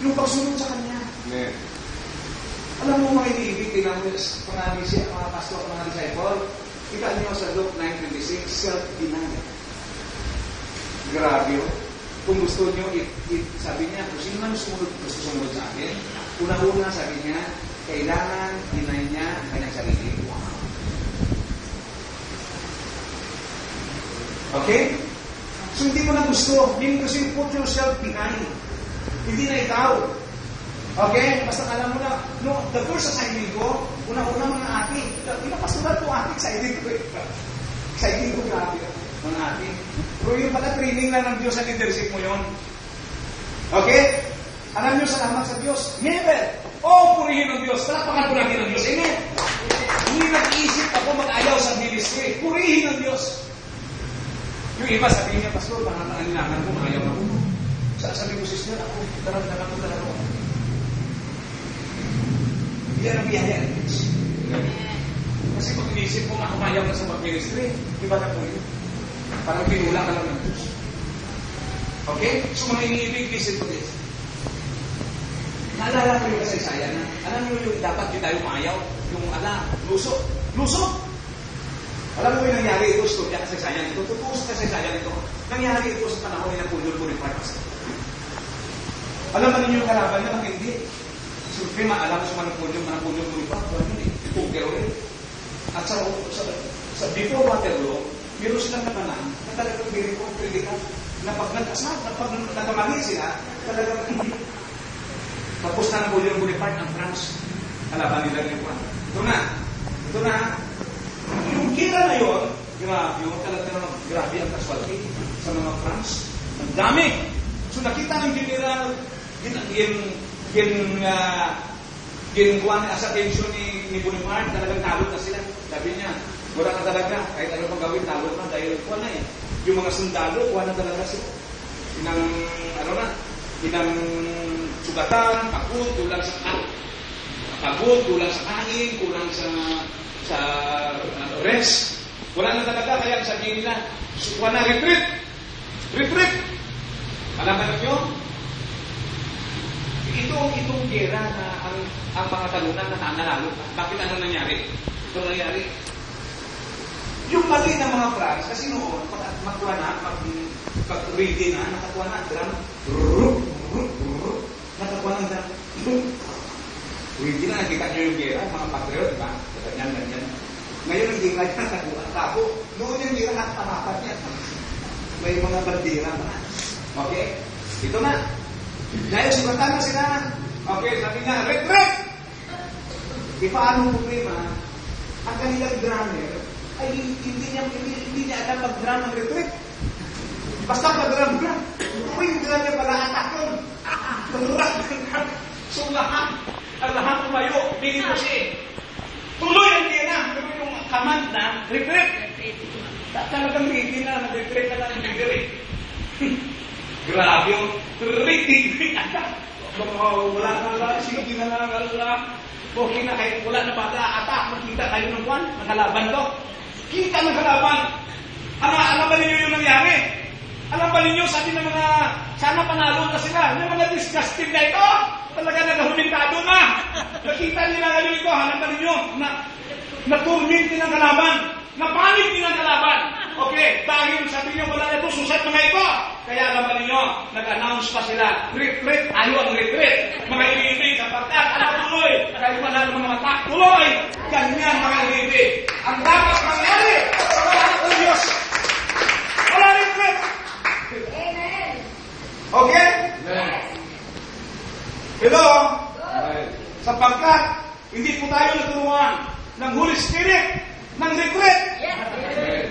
Yung pagsunod sa Kanya. Amen. Alam mo mga iniibig, tingnan mo pangalan siya, mga pastor, mga disciple. Kita niyo sa Luke 9:26, self-denial. Grabe yun. Kung gusto niyo, sabi niya, kung sino man gusto sumunod sa akin, una-una sabi niya, kailangan deny niya ang kanyang sarili. Okay? So hindi mo na gusto. Meaning kasi put yourself behind. Hindi na ikaw. Okay? Basta alam mo na, no, the first assignment ko, una-una mga ate. Pinapastoral ko ate, excited ko. Excited ko, grabe. Mga ate. Pero yung pala training lang ng Diyos sa leadership mo yun. Okay? Alam nyo, salamat sa Diyos. Never. Purihin ng Diyos. Talapakan ko natin ng Diyos. Amen. Hindi nag-iisip ako mag-ayaw sa ministry. Purihin ng Diyos. Yung iba sabihin niya, Pastor, pangalangan ko, maayaw ako. Sabi ko, sister, ako, daramdaman ko talaga ako. Yan ang biyaya ng Diyos. Kasi pag inisip mo, makumayaw ka sa mag-ministry, iba na po yun. Parang pinula ka lang ng Diyos. Okay? So mga iniibig, listen to this. Naalala ko yung kasaysayan na, alam nyo yung dapat yung tayo maayaw, yung luso. Luso! Alam mo yung nangyari ito, istorya kasaysayan ito, totoo sa kasaysayan ito. Nangyari ito sa panahon na Pulyo Bonifaz. Alam ba ninyo yung kalaban niya, hindi? Siyempre, maalam sa Manapulyo Bonifaz, hindi. Pero at sa before Waterloo, meron silang napanan na talagang biri ko kritika na pag nagkamali sila, talagang tapos na Napoleon Bonaparte ang France. Kalaban nila yung Juan. Ito na. Yung gira na yun, talagang grabe ang casualty sa mga France. Ang dami. So nakita ng general, as attention ni Bonaparte, talagang talot na sila. Sabi niya, wala na talaga, kahit ano pang gawin, talot na dahil kuha na eh. Yung mga sundalo, kuha na talaga sila. Inang sugatan, pagod, kulang sa kain, kulang sa rest. Wala na talaga, kaya sabihin nila, kuha na, retreat! Retreat! Alam ba nyo? Itong gera na ang mga talunan na nanalo. Bakit ano nangyari? Ito nangyari. Yung mali ng mga France, kasi noon, magkuha na, pag-ready na, nakakuha na ang drum. Nakakuha na ang drum. Ready na, nakita nyo yung gera, mga patriot, diba? Ganyan. Ngayon, hindi ka niya nakakuha. Tapo, noon yung gera, nakatamapat niya. May mga bandera na. Okay? Ito na. Dahil sumatan na sila. Okay, sabi niya, retreat! Di paano problema? Ang kanilang drummer ay hindi niya alam mag-drum ng retreat. Basta mag-drum. Uy, yung drum niya pala atak yun. So ang lahat tumayo, bigyan ko siya. Tuloy ang kina. Pero yung command na, retreat. Talagang ready na, nag-retreat na lang yung retreat. Grabe yung retreat. Wala na lang, sige na lang, okay na kahit wala na bata, atak, makita kayo ng kwan, nakalaban to. Kita ng kalaban. Alam ba ninyo yung nangyari? Alam ba ninyo, sabi ng mga, sana panalo na sila. Yung mga disgusting na ito, talaga nagahumintado na. Nakita nila ngayon ito, alam ba ninyo, na-turmint din ang kalaban. Napanik din ang kalaban. Okay, dahil sabi niyo, wala na ito, susat mga ito. Kaya alam ba ninyo, nag-announce pa sila, retreat, ayaw ang retreat. Mga ibig, kapag tuloy, kahit wala ng mga mata, tuloy. Ganyan mga ibig. Ang dapat mangyari sa wala ng Diyos. Wala retreat. Amen. Okay? Amen. Hello? Amen. Sapagkat, hindi po tayo naturuan ng Holy Spirit, ng retreat. Yes. Amen.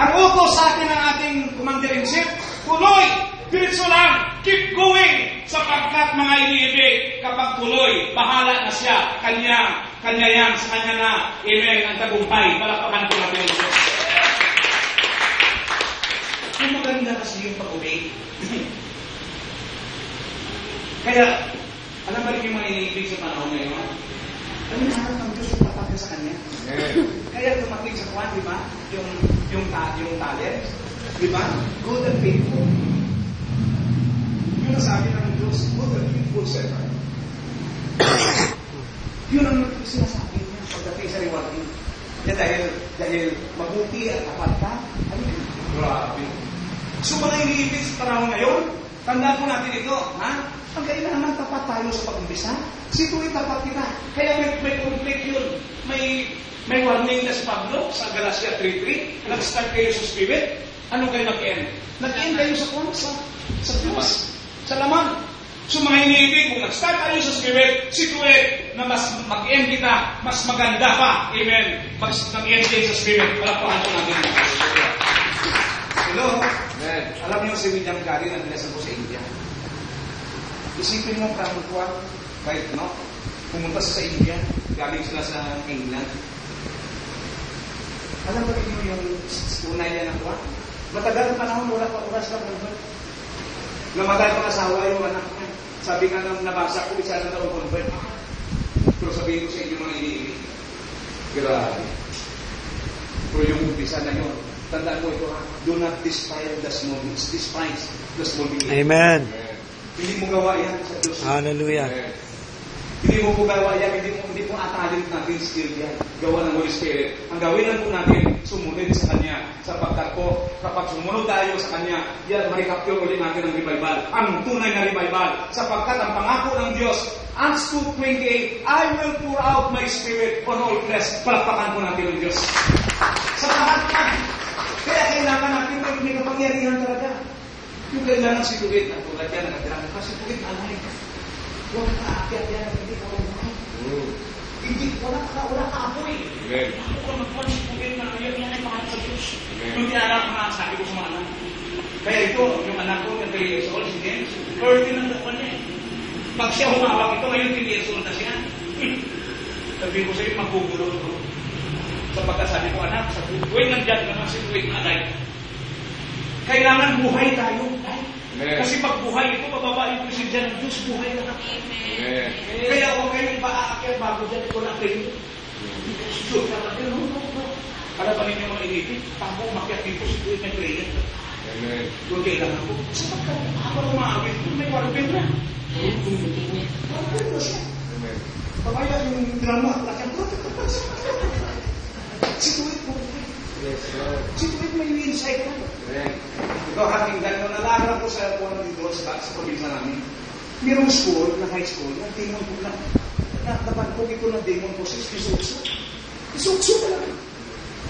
Ang utos sa atin ng ating commander-in-chief, tuloy, diretso lang, keep going, sapagkat mga iniibig, kapag tuloy, bahala na siya, kanya yan, sa kanya na, amen, ang tagumpay, palapakan ko natin yung Diyos. Ang maganda kasi yung pag-obey. Kaya, alam ba rin yung mga iniibig sa panahon ngayon? Ano na ng Diyos yung tapat sa kanya? Kaya tumating sa kwan, di ba? Yung talent, di ba? Good and faithful. Yung nasabi ng Diyos, good and faithful servant. Yun ang sinasabi niya pagdating sa rewarding. Dahil mabuti at tapat ka, ano yun? Grabe. So mga iniibig sa panahon ngayon, tandaan po natin ito, ha? Ang kailangan tapat tayo sa pag-umpisa. Situ'y tapat kita. Kaya may conflict yun. May warning na si Pablo sa Galatia 3:3. Nag-start kayo sa Spirit. Ano kayo nag-end? Nag-end kayo sa Diyos. Sa laman. So mga iniibig, kung nag-start tayo sa Spirit, situ'y na mas mag-end kita, mas maganda pa. Amen. Mas nag-end kayo sa Spirit. Palakpakan po natin. Hello? Amen. Alam niyo si William Carey na binasan ko sa India. Isipin mo kamukuan, kahit no, pumunta sa India, galing sila sa England. Alam ba niyo yung tunay niya na kuha? Matagal na panahon, wala pa oras lang. Namatay pang asawa yung anak niya. Sabi nga nang nabasa ko, isa na daw convert. Pero sabihin ko sa inyo mga iniibig. Grabe. Pero yung umpisa na yun, tandaan mo ito ha, do not despise the small beings. Amen. Hindi mo gawa yan sa Diyos. Hallelujah. Hindi mo po gawa yan, hindi po atalin natin skill yan. Gawa ng Holy Spirit. Ang gawin lang po natin, sumunod sa Kanya. Sapagkat po, kapag sumunod tayo sa Kanya, yan, marikapture ulit natin ang revival. Ang tunay na revival. Sapagkat ang pangako ng Diyos, Acts 2:28, I will pour out my Spirit on all flesh. Palakpakan po natin ang Diyos. Sa lahat yan. Kaya kailangan natin may kapangyarihan talaga. Yung kailangan si Tuwid, ang tulad yan, nag-drama ka, si Tuwid, alay ka. Huwag ka-aakyat yan, hindi ka umay. Hindi, wala ka apoy. Ako ka magpalis po yun na yan ay pangalan sa Diyos. Yung tinarap na sabi ko sa mga anak. Kaya ito, yung anak ko, yung 3 years old, si James, 30 ng dapat niya. Pag siya humawak ito, ngayon 10 years old na siya. Sabi ko sa'yo, magbugulo ito. Sapagkat sabi ko, anak, sa tuwid nandiyan ka na si tuwid na alay. Kailangan buhay tayo. Kasi pag buhay ito, bababa yung presensya ng Diyos, buhay na natin. Kaya huwag kayong paaakyat bago dyan, ito na kayo. Diyos na natin, no. Alam ba ninyo mga inipit? Pag umakyat dito, si Tuwid may prayer. Huwag kailangan ko. Sapagkat habang umawit, may warpin na. Warpin na siya. Pagkaya yung drama, lakyan ko. Si Tuwid po. Si Tuwid may insight na. Ito, hating gano'n, nalala ko sa kuwan dito sa probinsya namin. Mayroong school, na high school, na demon po na. Napagpog ito ng demon po, isukso. Isukso talaga.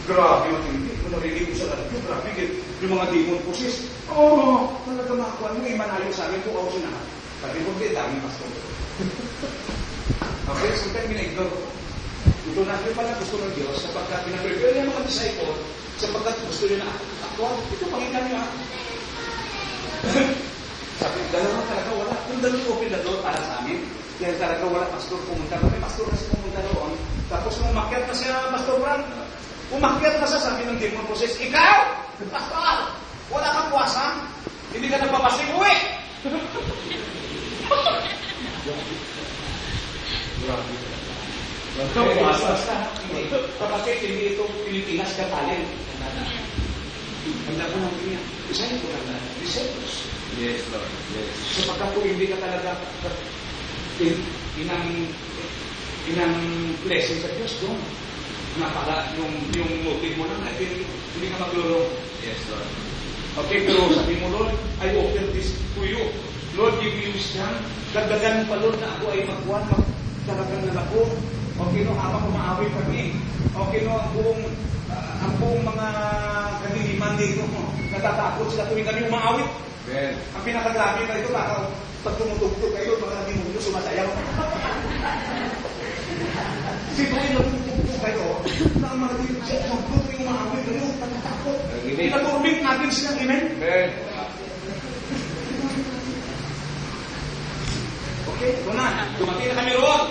Grabe yung hindi. Kung narinig ko sa radio, grabe yung mga demon po sis. Talaga makakuha mo, imanayo sa amin po ako sinahan. Sabi ko, hindi, daming pastor. Okay, so tayo minaigdor ko. Ito natin pala gusto ng Diyos sapagkat pinaprepare niya mga disciple sapagkat gusto niya na ako. Ito pakinggan niyo ha. Sabi, dalawa talaga wala. Kung dalawa open na doon para sa amin, dahil talaga wala pastor pumunta. May pastor kasi pumunta doon. Tapos umakyat na siya, Pastor Frank. Umakyat na siya, sabi ng demon process, ikaw! Pastor! Wala kang puwasa? Hindi ka nagpapasing uwi! Grabe. Ito, basta. Kapatid, hindi ito Pilipinas ka talent. Handa ko ng pinya. Isahin ko lang na. Disciples. Yes, Lord. Yes. So pagka po hindi ka talaga inang blessing sa Diyos doon. Napaka, yung motive mo lang, hindi ka maglulong. Yes, Lord. Okay, pero sabi mo, Lord, I offer this to you. Lord, give me wisdom. Dagdagan mo pa, Lord, na ako ay magkuhan, magkaragan na ako. Okay, no, habang umaawit kami. Okay, no, ang buong mga kadiliman dito, natatakot sila tuwing kami umaawit. Amen. Ang pinakagrabe na ito, baka pag tumutugtog kayo, mga demonyo sumasayaw. Kasi tuwing natutugtog kayo, na ang mga demonyo, tuwing umaawit kayo, natatakot. Pinaturbik natin silang amen. Amen. Okay, ito na. Dumating na kami roon.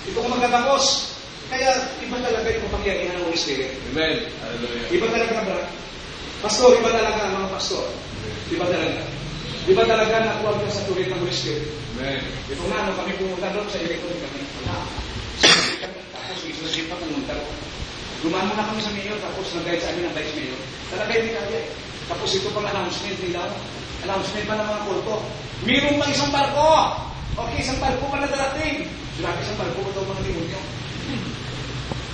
Ito ko magtatapos. Kaya, iba talaga yung kapangyarihan ng Holy Spirit. Amen. Hallelujah. Iba talaga ba? Pastor, iba talaga ang mga pastor. Iba talaga. Iba talaga nakuha ka sa tuwid ng Holy Spirit. Amen. Ito na, nung kami pumunta doon sa electronic kami. Tapos, isip pa pumunta doon. Dumaan na kami sa mayor, tapos nag-guide sa amin ang vice mayor. Talaga hindi kaya. Tapos ito pang announcement nila. Announcement pa ng mga kulto. Mayroon pang isang barko. Okay, isang barko pa na darating. Grabe, isang barko pa daw mga demonyo.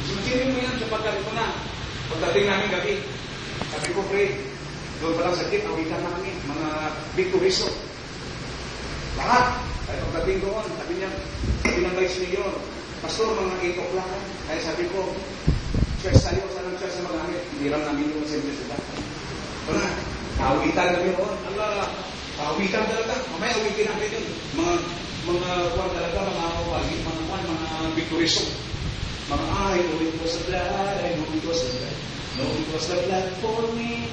Isipin mo yan sapagkat ito na. Pagdating namin gabi, sabi ko, pre, doon palang sakit, awitan namin, mga victoriso. Lahat. Kaya pagdating doon, sabi ng Vice Mayor, Pastor, mga 8 o'clock. Kaya sabi ko, church tayo, saan church na magamit? Hindi lang namin yung assembly sila. Ito na, awitan kami doon. Allah, awitan talaga. Mamaya awitin namin yun. Mga kwan talaga, mga victoriso. Mga I know it was the blood, I know it was the blood. No, it was the blood for me.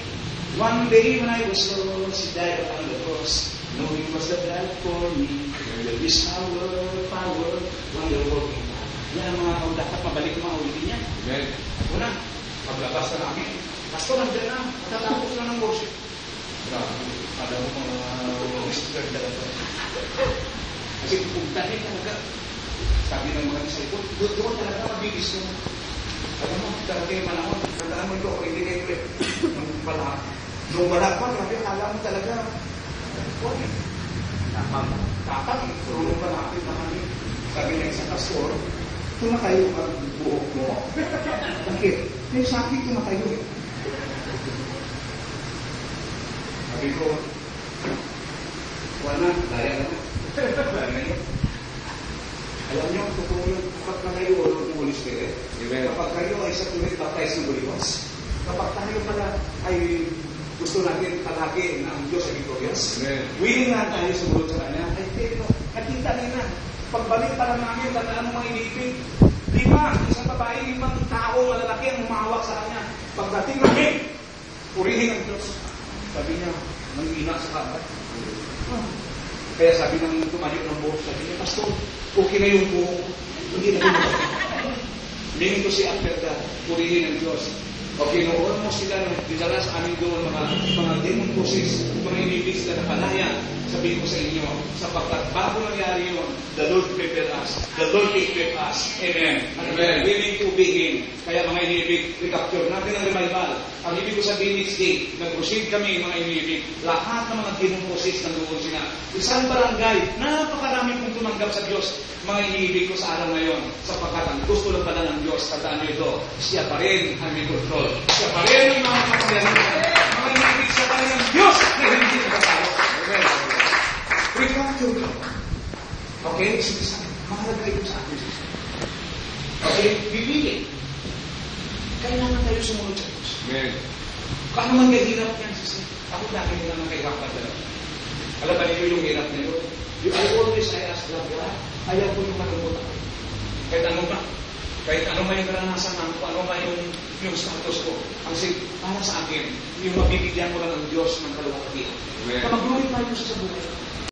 One day when I was lost, He died upon the cross. No, it was the blood for me. There is power, wonderful. Yan ang mga dapat mabalik ng mga ulitin niya. Amen. Una, paglabas na namin. Pastor, nandiyan na. Matatapos na ng worship. Grabe. Alam mo mga whisper talaga. Kasi pupuntahin talaga. Sabi ng mga disciple, doon talaga mabilis mo. Alam mo, talaga yung manahon. Tandaan mo ito, hindi kayo ulit. Nung wala pa, grabe, akala mo talaga. Tapang, turulong pa natin na kami. Sabi ng isang pastor, tumatayo ang buhok mo. Bakit? May sakit tumatayo eh. Sabi ko, wala na, daya na. Wala na yun. Alam niyo, totoo yun, kapag kayo ng Holy Spirit, kapag kayo ay sa tuwid baptized ng Holy Ghost, kapag tayo pala ay gusto natin palagi na ang Diyos ay victorious, willing na tayo sumunod sa Kanya, ay pero nakita niyo na, pagbalik pa lang namin, tandaan mo mga inipin, 5, isang babae, 5 tao, malalaki ang umawak sa Kanya. Pagdating namin, purihin ang Diyos. Sabi niya, nanghina sa kabat. Kaya sabi ng tumayo ng buhok, sabi niya, Pastor, okay na yung buhok. Hindi na yung buhok. Meaning to say after that, purihin ang Diyos. Okay, noon mo sila, dinala sa amin doon, mga demon bosses, mga inibig sila na palaya. Sabihin ko sa inyo, sapagkat bago nangyari yun, the Lord prepare us. The Lord equip us. Amen. Amen. Willing to obey Him. Kaya mga inibig, recapture natin ang revival. Ang ibig ko sabihin next day, nag-proceed kami mga inibig. Lahat ng mga demon bosses nandoon sila. Isang barangay, napakarami pong tumanggap sa Diyos. Mga inibig ko sa araw ngayon, sapagkat ang gusto lang pala ng Diyos, tandaan niyo ito, siya pa rin ang may control. Siya pa rin ang mga kapangyarihan. Mga inibig sa kanya ng Diyos na hindi nakatalo. Amen. Recapture ka. Okay? Mahalaga ito sa atin. Okay? Bibili. Kailangan tayo sumunod sa Diyos. Amen. Paano man kahirap yan, sisi? Ako dahil nila ng kahirapan talaga. Alam ba niyo yung hirap niyo? I always ask God, ayaw ko yung malungkot ako. Kahit ano ba? Kahit ano ba yung karanasan ko, ano ba yung status ko. Ang para sa akin, yung mabibigyan ko lang ng Diyos ng kaluwalhatian. Amen. Mag-glorify mo sa buhay.